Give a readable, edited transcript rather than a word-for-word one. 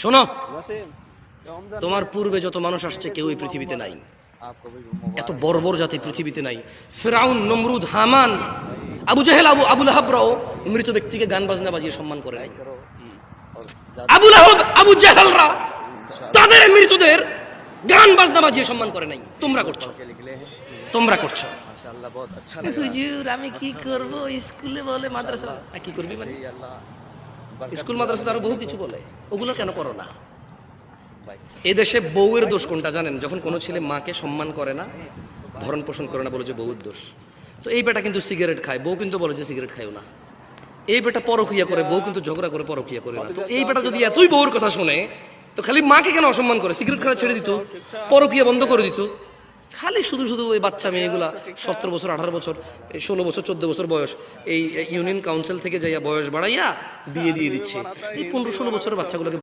শোনো, তোমার পূর্বে যত মানুষ আসছে কেউ এই পৃথিবীতে নাই, এত বর্বর জাতি পৃথিবীতে নাই। ফিরআউন, নমরুদ, হামান, আবু জাহেল, আবু লাহাবরাও মৃত ব্যক্তিকে গান বাজনা বাজিয়ে সম্মান করে নাই। আবু লাহাব, আবু জাহেলরা তাদের মৃতদের গান বাজনা বাজিয়ে সম্মান করে নাই। তোমরা করছো, তোমরা করছো। হুজুর আমি কি করব, স্কুলে বলে মাদ্রাসা, কি করবি মানে? স্কুল মাদ্রাসা আরো বহু কিছু বলে, ওগুলো কেন করো না? এদেশে বউয়ের দোষ কোনটা জানেন? যখন কোনো ছেলে মাকে সম্মান করে না, ভরণ পোষণ করে না, বলে যে বউয়ের দোষ। তো এই বেটা কিন্তু সিগারেট খায়, বউ কিন্তু বলে যে সিগারেট খায়ও না। এই বেটা পরকিয়া করে, বউ কিন্তু ঝগড়া করে পরকিয়া করে না। তো এই বেটা যদি এতই বউর কথা শুনে, তো খালি মাকে কেন অসম্মান করে? সিগারেট খাওয়া ছেড়ে দিত, পরকিয়া বন্ধ করে দিত। খালি শুধু শুধু ওই বাচ্চা মেয়েগুলা 17 বছর, 18 বছর, 16 বছর, 14 বছর বয়স, এই ইউনিয়ন কাউন্সিল থেকে যাইয়া বয়স বাড়াইয়া বিয়ে দিয়ে দিচ্ছে। এই 15-16 বছরের বাচ্চাগুলোকে